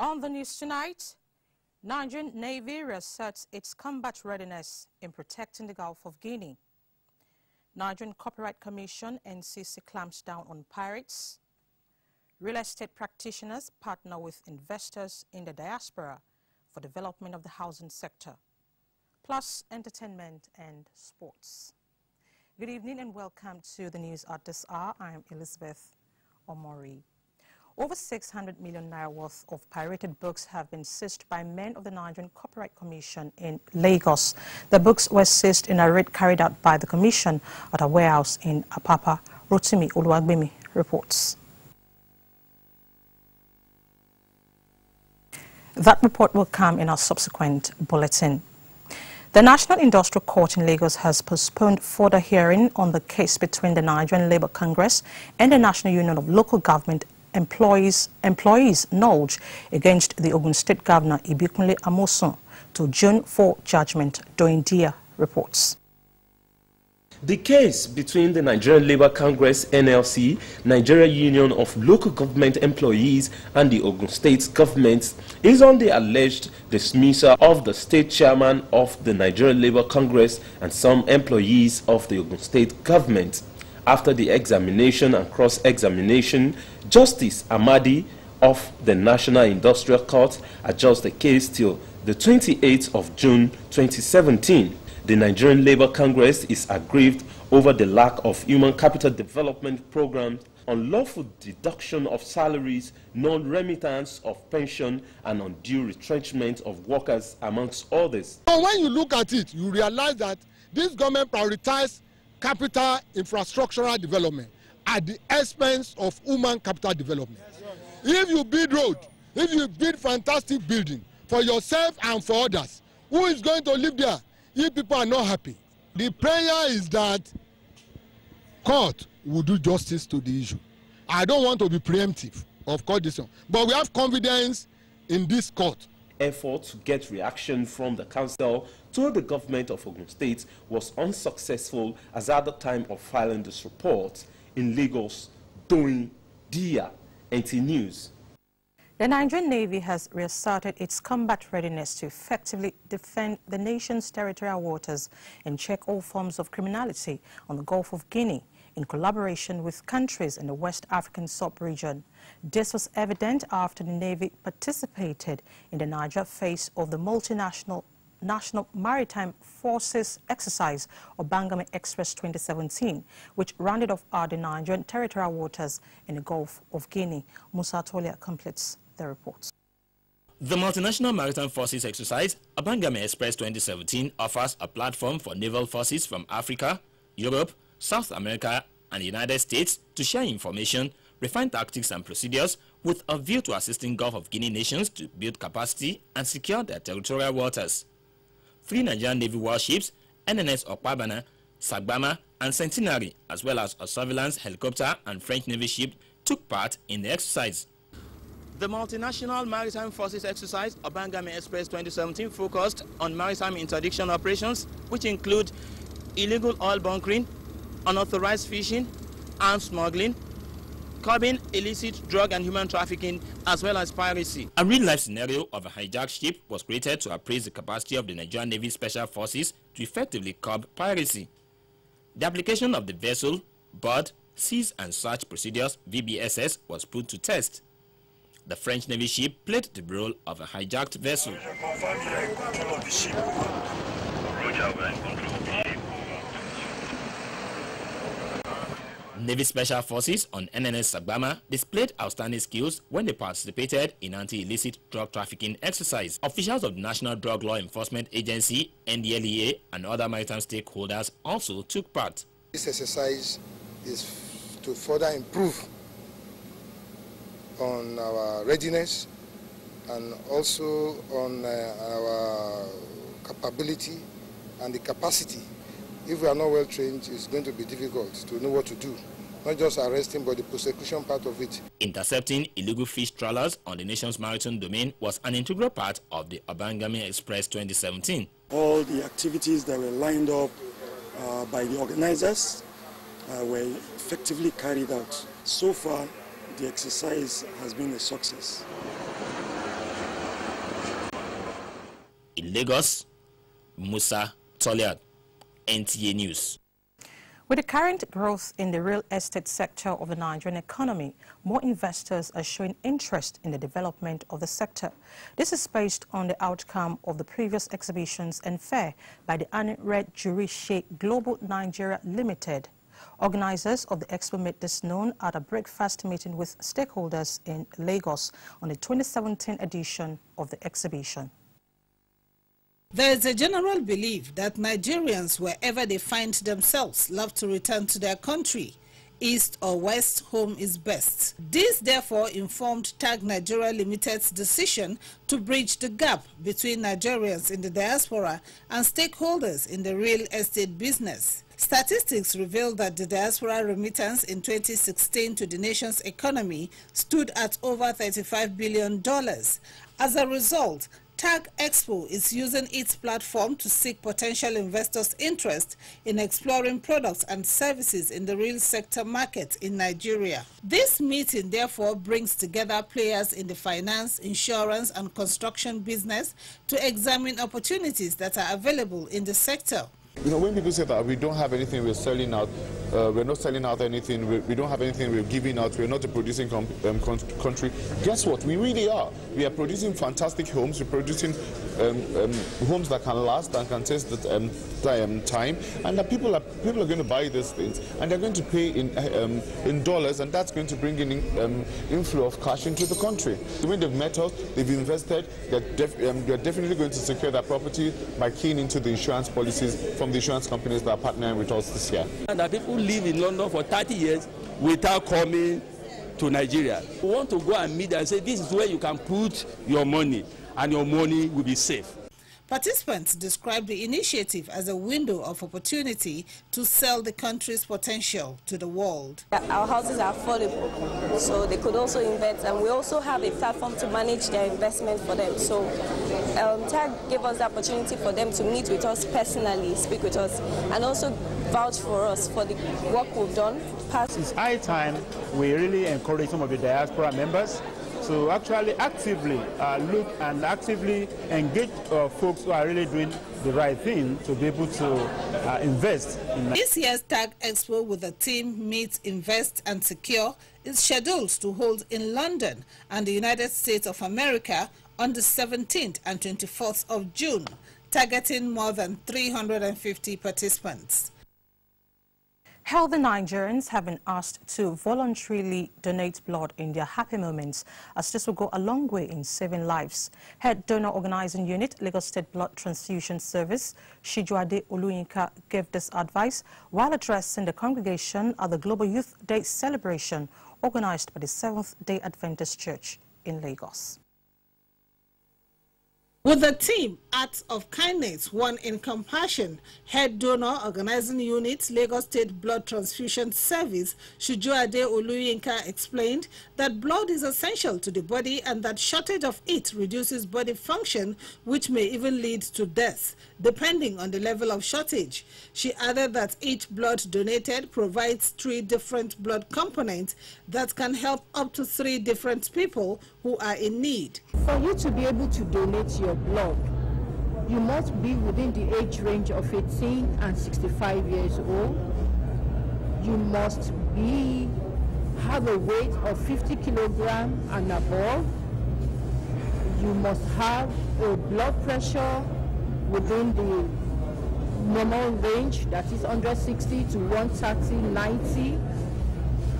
On the news tonight, Nigerian Navy reasserts its combat readiness in protecting the Gulf of Guinea. Nigerian Copyright Commission (NCC) clamps down on pirates. Real estate practitioners partner with investors in the diaspora for development of the housing sector. Plus entertainment and sports. Good evening and welcome to the news at this hour. I am Elizabeth Omori. Over 600 million naira worth of pirated books have been seized by men of the Nigerian Copyright Commission in Lagos. The books were seized in a raid carried out by the Commission at a warehouse in Apapa. Rotimi Oluwagbemi reports. That report will come in our subsequent bulletin. The National Industrial Court in Lagos has postponed further hearing on the case between the Nigerian Labour Congress and the National Union of Local Government Employees NULGE against the Ogun State Governor Ibikunle Amosun to June 4 judgment, Doindia reports. The case between the Nigerian Labour Congress (NLC), Nigeria Union of Local Government Employees and the Ogun State government is on the alleged dismissal of the state chairman of the Nigerian Labour Congress and some employees of the Ogun State government. After the examination and cross-examination, Justice Amadi of the National Industrial Court adjourned the case till the 28th of June 2017. The Nigerian Labour Congress is aggrieved over the lack of human capital development programs, unlawful deduction of salaries, non-remittance of pension, and undue retrenchment of workers, amongst others. So when you look at it, you realize that this government prioritized capital infrastructural development at the expense of human capital development. If you build road, if you build fantastic building for yourself and for others, who is going to live there if people are not happy? The prayer is that court will do justice to the issue. I don't want to be preemptive of court decision, but we have confidence in this court. Effort to get reaction from the council to the government of Ogun State was unsuccessful, as at the time of filing this report in Lagos, Doindia, NT News. The Nigerian Navy has reasserted its combat readiness to effectively defend the nation's territorial waters and check all forms of criminality on the Gulf of Guinea in collaboration with countries in the West African sub-region. This was evident after the Navy participated in the Niger phase of the multinational National Maritime Forces exercise, Obangame Express 2017, which rounded off the Nigerian territorial waters in the Gulf of Guinea. Musa Tolia completes the report. The Multinational Maritime Forces exercise, Obangame Express 2017, offers a platform for naval forces from Africa, Europe, South America, and the United States to share information, refine tactics and procedures with a view to assisting Gulf of Guinea nations to build capacity and secure their territorial waters. 3 Nigerian Navy warships, NNS Okpabana, Sagbama, and Centenary, as well as a surveillance helicopter and French Navy ship, took part in the exercise. The Multinational Maritime Forces exercise, Obangame Express 2017, focused on maritime interdiction operations, which include illegal oil bunkering, unauthorized fishing, arms smuggling, curbing illicit drug and human trafficking, as well as piracy. A real-life scenario of a hijacked ship was created to appraise the capacity of the Nigerian Navy Special Forces to effectively curb piracy. The application of the vessel, board, seize and search procedures (VBSS) was put to test. The French Navy ship played the role of a hijacked vessel. Navy Special Forces on NNS Sagbama displayed outstanding skills when they participated in anti-illicit drug trafficking exercise. Officials of the National Drug Law Enforcement Agency, NDLEA, and other maritime stakeholders also took part. This exercise is to further improve on our readiness and also on our capability and the capacity. If we are not well trained, it's going to be difficult to know what to do. Not just arresting, but the prosecution part of it. Intercepting illegal fish trawlers on the nation's maritime domain was an integral part of the Obangame Express 2017. All the activities that were lined up by the organizers were effectively carried out. So far, the exercise has been a success. Lagos, Musa Toliad, NTA News. With the current growth in the real estate sector of the Nigerian economy, more investors are showing interest in the development of the sector. This is based on the outcome of the previous exhibitions and fair by the Red Jury Sheikh Global Nigeria Limited. Organizers of the expo made this known at a breakfast meeting with stakeholders in Lagos on the 2017 edition of the exhibition. There is a general belief that Nigerians, wherever they find themselves, love to return to their country. East or west, home is best. This therefore informed TAG Nigeria Limited's decision to bridge the gap between Nigerians in the diaspora and stakeholders in the real estate business. Statistics reveal that the diaspora remittance in 2016 to the nation's economy stood at over $35 billion. As a result, TAG Expo is using its platform to seek potential investors' interest in exploring products and services in the real sector market in Nigeria. This meeting therefore brings together players in the finance, insurance and construction business to examine opportunities that are available in the sector. You know, when people say that we don't have anything we're selling out, we're not selling out anything, we don't have anything we're giving out, we're not a producing country, guess what? We really are. We are producing fantastic homes, we're producing homes that can last and can taste the time, and that people are going to buy these things, and they're going to pay in dollars, and that's going to bring in inflow of cash into the country. When they've met us, they've invested, they're definitely going to secure their property by keying into the insurance policies from the insurance companies that are partnering with us this year. And that people live in London for 30 years without coming to Nigeria. We want to go and meet and say this is where you can put your money and your money will be safe. Participants described the initiative as a window of opportunity to sell the country's potential to the world. Our houses are affordable, so they could also invest, and we also have a platform to manage their investment for them. So TAG gave us the opportunity for them to meet with us personally, speak with us, and also vouch for us for the work we've done. It's high time we really encourage some of the diaspora members to actually actively look and actively engage folks who are really doing the right thing to be able to invest in. This year's TAG Expo with the theme Meet, Invest and Secure is scheduled to hold in London and the United States of America on the 17th and 24th of June, targeting more than 350 participants. Healthy Nigerians have been asked to voluntarily donate blood in their happy moments, as this will go a long way in saving lives. Head Donor Organizing Unit, Lagos State Blood Transfusion Service, Shijuade Oluyinka, gave this advice while addressing the congregation at the Global Youth Day celebration organized by the Seventh-day Adventist Church in Lagos. With the theme, Acts of Kindness, One in Compassion, Head Donor Organizing Unit, Lagos State Blood Transfusion Service, Shijuade Oluyinka explained that blood is essential to the body and that shortage of it reduces body function, which may even lead to death, depending on the level of shortage. She added that each blood donated provides 3 different blood components that can help up to 3 different people who are in need. For you to be able to donate your blood, you must be within the age range of 18 and 65 years old. You must have a weight of 50 kilograms and above. You must have a blood pressure within the normal range, that is 160 to 130, 90.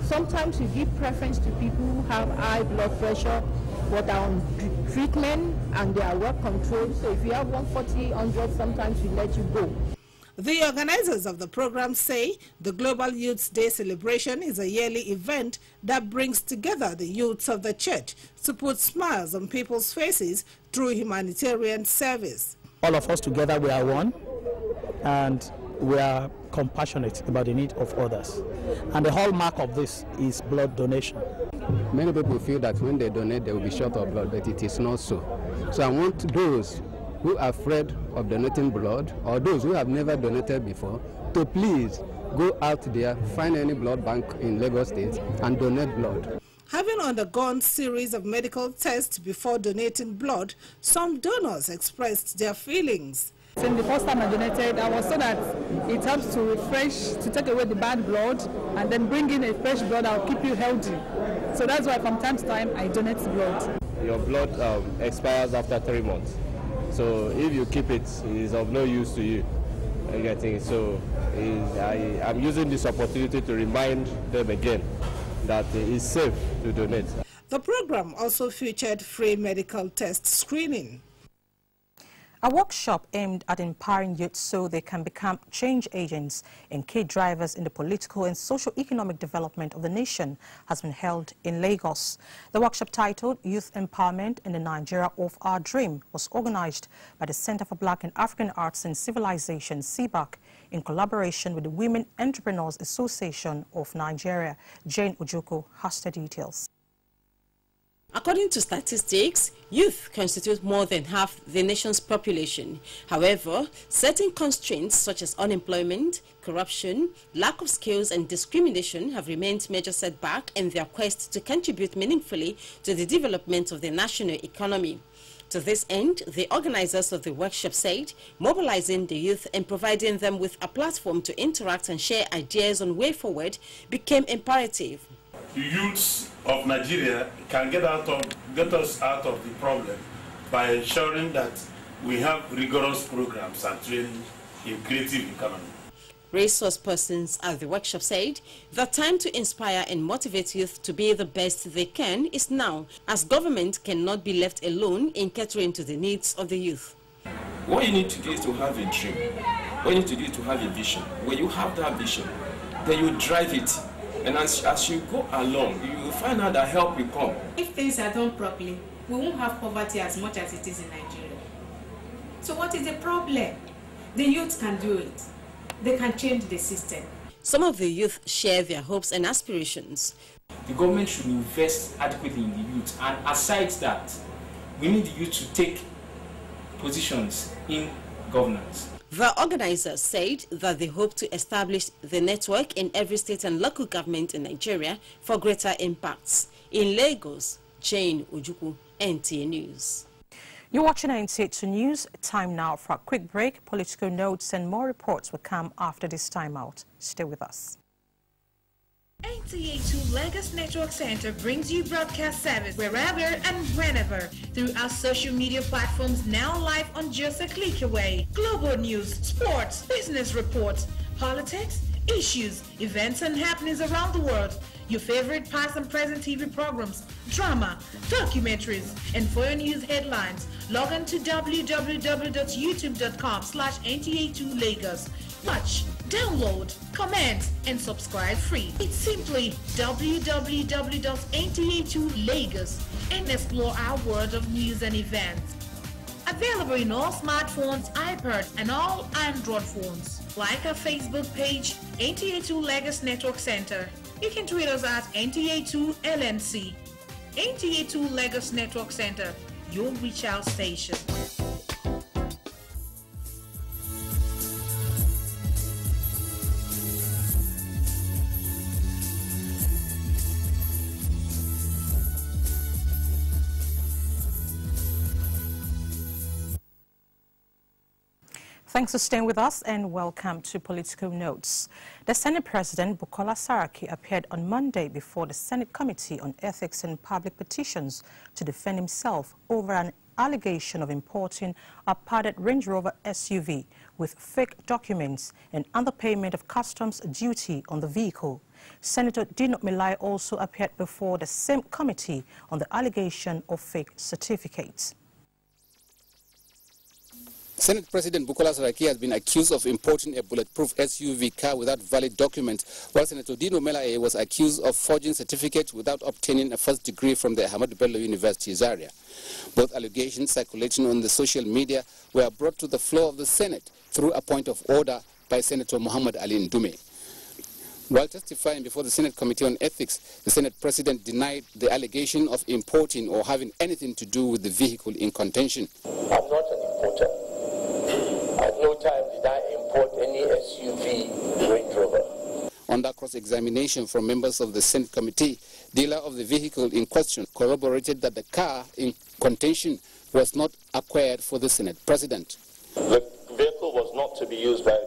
Sometimes we give preference to people who have high blood pressure but are on treatment and they are well controlled. So if you have 140, 100, sometimes we let you go. The organizers of the program say the Global Youth Day celebration is a yearly event that brings together the youths of the church to put smiles on people's faces through humanitarian service. All of us together, we are one, and we are compassionate about the need of others. And the hallmark of this is blood donation. Many people feel that when they donate, they will be short of blood, but it is not so. So I want those who are afraid of donating blood, or those who have never donated before, to please go out there, find any blood bank in Lagos State, and donate blood. Having undergone series of medical tests before donating blood, some donors expressed their feelings. In the first time I donated, I was told that it helps to refresh, to take away the bad blood, and then bring in a fresh blood that will keep you healthy. So that's why from time to time I donate blood. Your blood expires after 3 months. So if you keep it, it is of no use to you. So I'm using this opportunity to remind them again that it is safe to donate. The program also featured free medical test screening. A workshop aimed at empowering youth so they can become change agents and key drivers in the political and socio-economic development of the nation has been held in Lagos. The workshop, titled Youth Empowerment in the Nigeria of Our Dream, was organized by the Center for Black and African Arts and Civilization, CBAC, in collaboration with the Women Entrepreneurs Association of Nigeria. Jane Ojoko has the details. According to statistics, youth constitute more than half the nation's population. However, certain constraints such as unemployment, corruption, lack of skills and discrimination have remained major setback in their quest to contribute meaningfully to the development of the national economy. To this end, the organizers of the workshop said mobilizing the youth and providing them with a platform to interact and share ideas on way forward became imperative. The youths of Nigeria can get us out of the problem by ensuring that we have rigorous programs and training in creative economy. Resource persons at the workshop said the time to inspire and motivate youth to be the best they can is now, as government cannot be left alone in catering to the needs of the youth. What you need to do is to have a dream. What you need to do is to have a vision. When you have that vision, then you drive it. And as you go along, you will find out that help will come. If things are done properly, we won't have poverty as much as it is in Nigeria. So what is the problem? The youth can do it. They can change the system. Some of the youth share their hopes and aspirations. The government should invest adequately in the youth, and aside that, we need the youth to take positions in governance. The organizers said that they hope to establish the network in every state and local government in Nigeria for greater impacts. In Lagos, Jane Ojukwu, NTA News. You're watching NTA News. Time now for a quick break. Political notes and more reports will come after this timeout. Stay with us. NTA2 Lagos Network Center brings you broadcast service wherever and whenever through our social media platforms, now live on just a click away. Global news, sports, business reports, politics, issues, events and happenings around the world, your favorite past and present TV programs, drama, documentaries, and for your news headlines, log on to www.youtube.com/NTA2 Lagos. Watch, download, comment, and subscribe free. It's simply www.nta2 Lagos and explore our world of news and events. Available in all smartphones, iPads, and all Android phones. Like our Facebook page, NTA2 Lagos Network Center. You can tweet us at NTA2 LNC. NTA2 Lagos Network Center, your reach out station. Thanks for staying with us and welcome to Political Notes. The Senate President Bukola Saraki appeared on Monday before the Senate Committee on Ethics and Public Petitions to defend himself over an allegation of importing a padded Range Rover SUV with fake documents and underpayment of customs duty on the vehicle. Senator Dino Melai also appeared before the same committee on the allegation of fake certificates. Senate President Bukola Saraki has been accused of importing a bulletproof SUV car without valid documents, while Senator Dino Melai was accused of forging certificates without obtaining a first degree from the Ahmadu Bello University, Zaria. Both allegations circulating on the social media were brought to the floor of the Senate through a point of order by Senator Muhammad Ali Ndume. While testifying before the Senate Committee on Ethics, the Senate President denied the allegation of importing or having anything to do with the vehicle in contention. I'm not an importer. At no time did I import any SUV Range Rover. Under cross-examination from members of the Senate committee, dealer of the vehicle in question corroborated that the car in contention was not acquired for the Senate president. The vehicle was not to be used by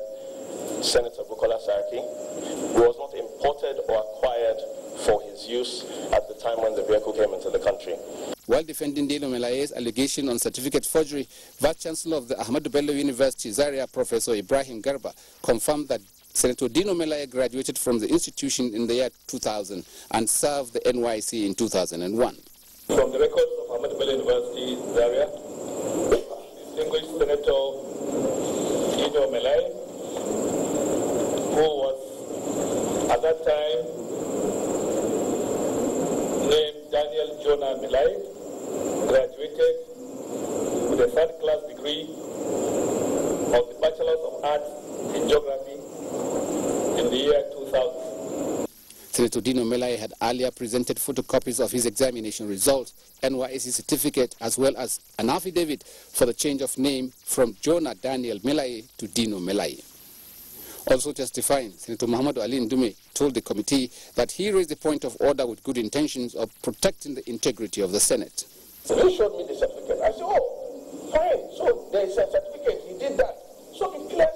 Senator Bukola Saraki. It was not imported or acquired for his use at the time when the vehicle came into the country. While defending Dino Melaye's allegation on certificate forgery, Vice Chancellor of the Ahmadu Bello University, Zaria, Professor Ibrahim Garba, confirmed that Senator Dino Melaye graduated from the institution in the year 2000 and served the NYC in 2001. From the records of Ahmadu Bello University, Zaria, distinguished Senator Dino Melaye, who was at that time named Daniel Jonah Melaye, graduated with a third-class degree of the Bachelor of Arts in Geography in the year 2000. Senator Dino Melaye had earlier presented photocopies of his examination results, NYSC certificate, as well as an affidavit for the change of name from Jonah Daniel Melaye to Dino Melaye. Also testifying, Senator Muhammadu Ali Ndume told the committee that he raised the point of order with good intentions of protecting the integrity of the Senate. So he showed me the certificate. I said, oh, fine. So there is a certificate. He did that. So it clears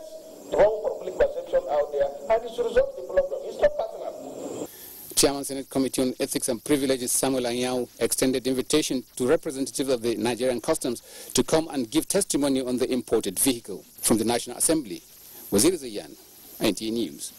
wrong public perception out there, and it should resolve the problem. It's not personal. Chairman Senate Committee on Ethics and Privileges Samuel Anyau extended invitation to representatives of the Nigerian Customs to come and give testimony on the imported vehicle. From the National Assembly, Wazir Zayan, NTA News.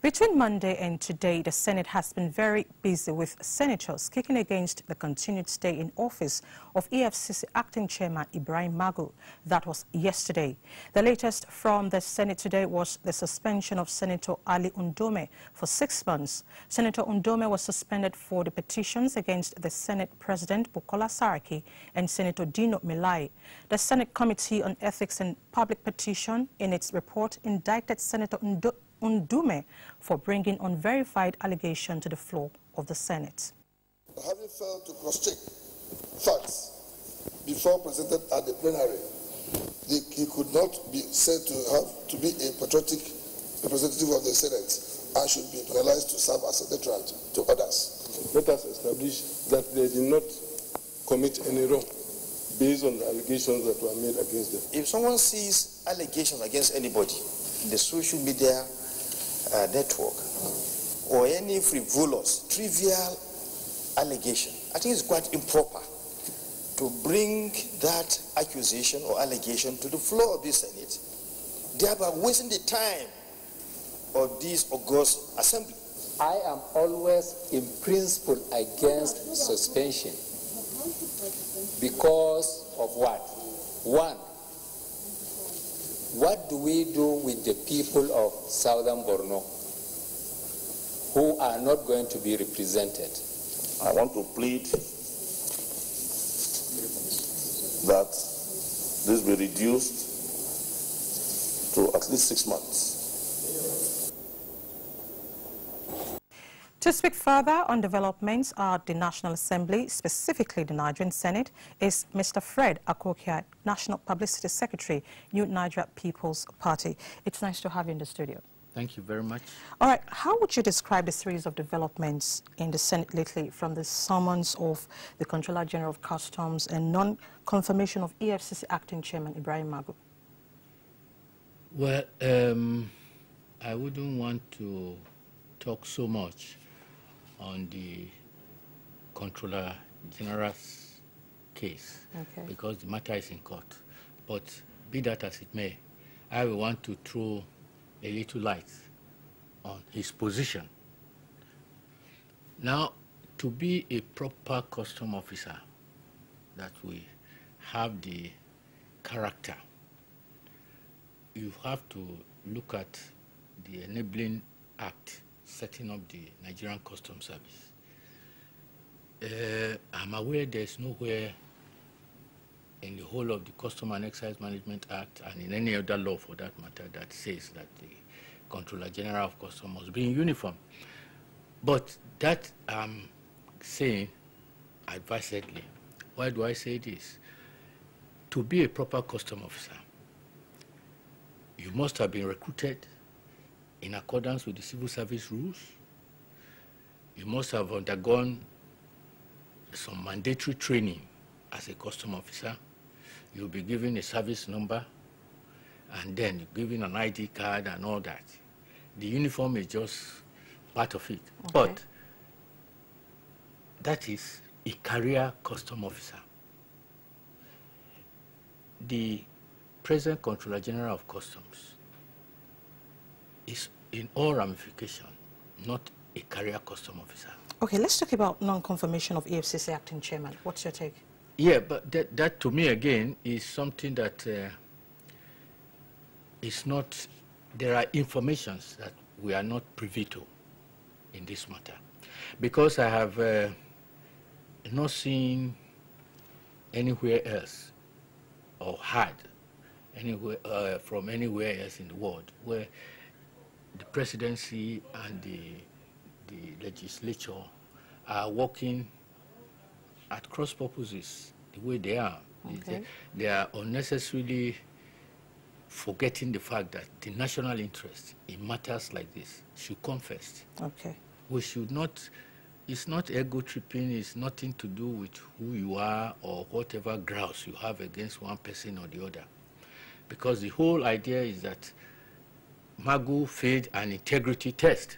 Between Monday and today, the Senate has been very busy with senators kicking against the continued stay in office of EFCC Acting Chairman Ibrahim Magu. That was yesterday. The latest from the Senate today was the suspension of Senator Ali Undome for 6 months. Senator Undome was suspended for the petitions against the Senate President Bukola Saraki and Senator Dino Melaye. The Senate Committee on Ethics and Public Petition, in its report, indicted Senator Undume for bringing unverified allegation to the floor of the Senate. Having failed to cross-check facts before presented at the plenary, he could not be said to be a patriotic representative of the Senate and should be penalized to serve as a deterrent to others. Let us establish that they did not commit any wrong based on the allegations that were made against them. If someone sees allegations against anybody in the social media network or any frivolous, trivial allegation, I think it's quite improper to bring that accusation or allegation to the floor of the Senate, thereby wasting the time of this august assembly. I am always in principle against suspension because of what? One, what do we do with the people of Southern Borno who are not going to be represented? I want to plead that this be reduced to at least 6 months. To speak further on developments at the National Assembly, specifically the Nigerian Senate, is Mr. Fred Akokia, National Publicity Secretary, New Nigeria People's Party. It's nice to have you in the studio. Thank you very much. All right, how would you describe the series of developments in the Senate lately, from the summons of the Controller General of Customs and non-confirmation of EFCC Acting Chairman Ibrahim Magu? Well, I wouldn't want to talk so much on the Controller General's case, because the matter is in court. But be that as it may, I will want to throw a little light on his position. Now, to be a proper custom officer, that we have the character, you have to look at the Enabling Act setting up the Nigerian Customs Service. I'm aware there's nowhere in the whole of the Custom and Excise Management Act and in any other law for that matter that says that the Controller General of Customs must be in uniform. But that I'm saying advisedly. Why do I say this? To be a proper custom officer, you must have been recruited in accordance with the civil service rules. You must have undergone some mandatory training as a custom officer. You'll be given a service number, and then you're given an ID card and all that. The uniform is just part of it. Okay. But that is a career custom officer. The present Controller General of Customs is in all ramifications not a career custom officer. Okay, let's talk about non-confirmation of EFCC acting chairman. What's your take? Yeah, but that to me again is something that is not, there are informations that we are not privy to in this matter. Because I have not seen anywhere else or heard anywhere from anywhere else in the world where the presidency and the legislature are working at cross purposes the way they are. Okay. They are unnecessarily forgetting the fact that the national interest in matters like this should come first. Okay. We should not, it's not ego tripping, it's nothing to do with who you are or whatever grouse you have against one person or the other. Because the whole idea is that Magu failed an integrity test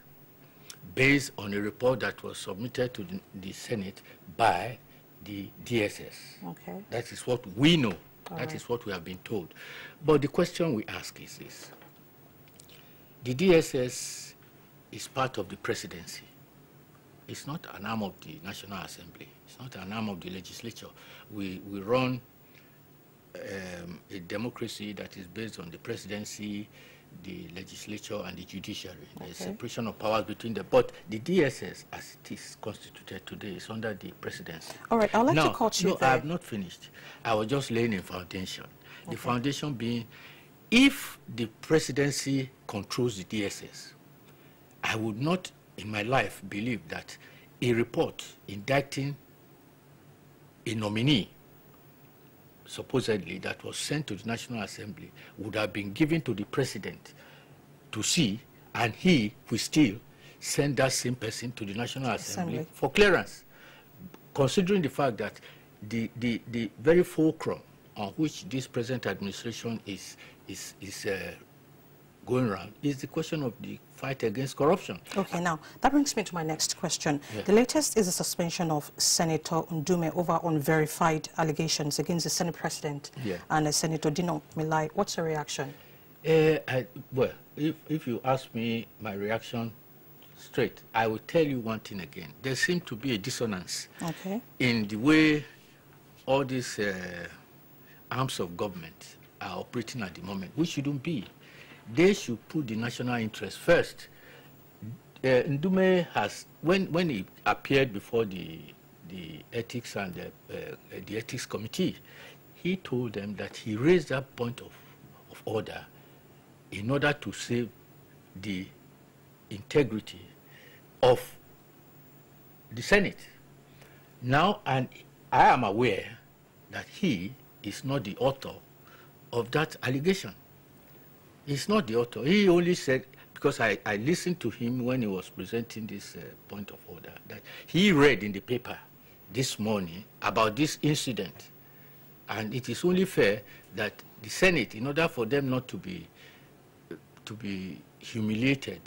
based on a report that was submitted to the Senate by the DSS. Okay. That is what we know. That is what we have been told. But the question we ask is this. The DSS is part of the presidency. It's not an arm of the National Assembly. It's not an arm of the legislature. We run a democracy that is based on the presidency, the legislature, and the judiciary. Okay. There's separation of powers between them. But the DSS, as it is constituted today, is under the presidency. All right, I'd like to cut you there. I have not finished. I was just laying a foundation. Okay. The foundation being, if the presidency controls the DSS, I would not in my life believe that a report indicting a nominee supposedly that was sent to the National Assembly would have been given to the president to see, and he will still send that same person to the National Assembly for clearance, considering the fact that the very fulcrum on which this present administration is going around is the question of the fight against corruption. Okay, now that brings me to my next question. Yeah. The latest is the suspension of Senator Ndume over unverified allegations against the Senate President and Senator Dino Milai. What's your reaction? Well, if you ask me my reaction straight, I will tell you one thing again. There seems to be a dissonance in the way all these arms of government are operating at the moment, which shouldn't be. They should put the national interest first. Ndume has, when he appeared before the ethics and the ethics committee, he told them that he raised that point of order in order to save the integrity of the Senate. Now, and I am aware that he is not the author of that allegation. He's not the author. He only said, because I listened to him when he was presenting this point of order, that he read in the paper this morning about this incident. And it is only fair that the Senate, in order for them not to be humiliated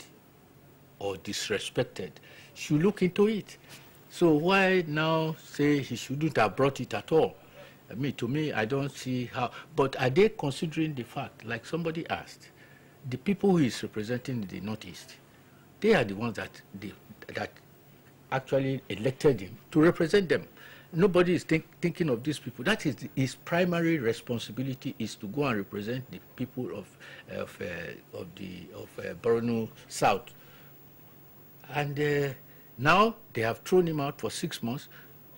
or disrespected, should look into it. So why now say he shouldn't have brought it at all? I mean, to me, I don't see how. But are they considering the fact, like somebody asked, the people who is representing the Northeast, they are the ones that actually elected him to represent them. Nobody is thinking of these people. That is his primary responsibility, is to go and represent the people of Borno South. And now they have thrown him out for 6 months.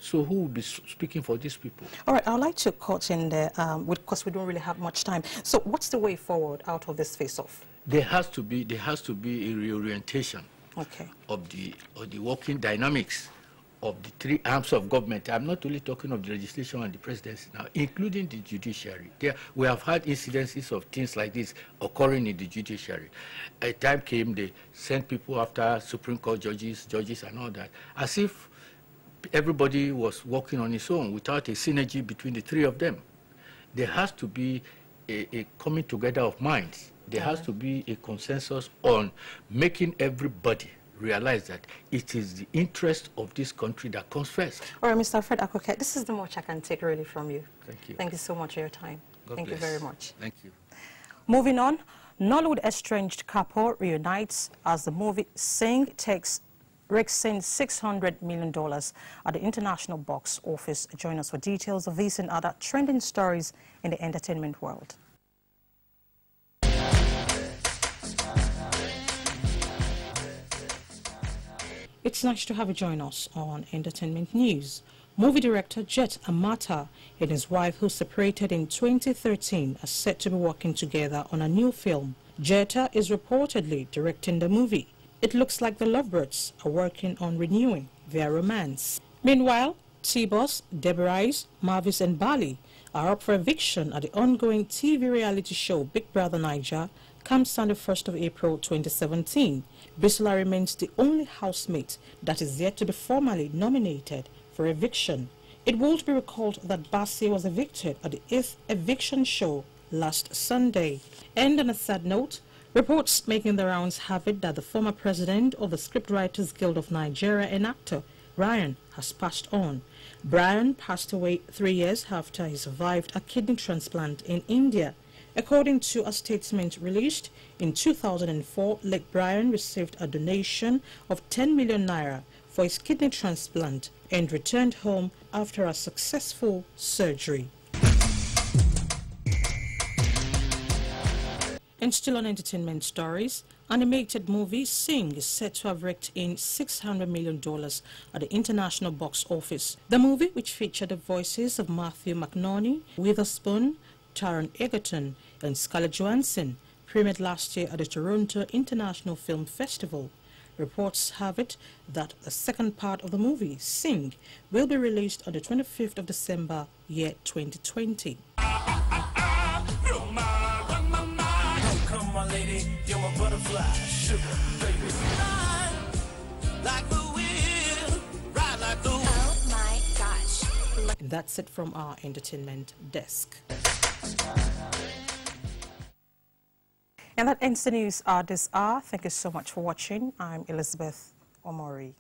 So who will be speaking for these people? All right, I'd like to cut in there, because we don't really have much time. So what's the way forward out of this face-off? There has to be a reorientation of the working dynamics of the three arms of government. I'm not only talking of the legislation and the presidency now, including the judiciary. We have had incidences of things like this occurring in the judiciary. A time came, they sent people after Supreme Court judges and all that, as if everybody was working on his own without a synergy between the three of them. There has to be a coming together of minds. There has to be a consensus on making everybody realize that it is the interest of this country that comes first. All right, Mr. Fred Akoke, this is the much I can take really from you. Thank you. Thank you so much for your time. Thank you very much. Thank you. Moving on, Nollywood estranged couple reunites as the movie Sing rakes in $600 million at the international box office. Join us for details of these and other trending stories in the entertainment world. It's nice to have you join us on Entertainment News. Movie director Jet Amata and his wife, who separated in 2013, are set to be working together on a new film. Jetta is reportedly directing the movie. It looks like the lovebirds are working on renewing their romance. Meanwhile, T-Boss, Deborahs, Marvis and Bali are up for eviction at the ongoing TV reality show Big Brother Naija, comes on the 1st of April 2017. Bisola remains the only housemate that is yet to be formally nominated for eviction. It will be recalled that Bassi was evicted at the 8th eviction show last Sunday. And on a sad note, reports making the rounds have it that the former president of the Scriptwriters Guild of Nigeria and actor, Brian, has passed on. Brian passed away 3 years after he survived a kidney transplant in India. According to a statement released in 2004, late Brian received a donation of 10 million naira for his kidney transplant and returned home after a successful surgery. And still on entertainment stories, animated movie Sing is set to have raked in $600 million at the international box office. The movie, which featured the voices of Matthew McConaughey, Witherspoon, Taron Egerton and Scarlett Johansson, premiered last year at the Toronto International Film Festival. Reports have it that the second part of the movie, Sing, will be released on the 25th of December, year 2020. And that's it from our entertainment desk. And that ends the news this hour. Thank you so much for watching. I'm Elizabeth Omori.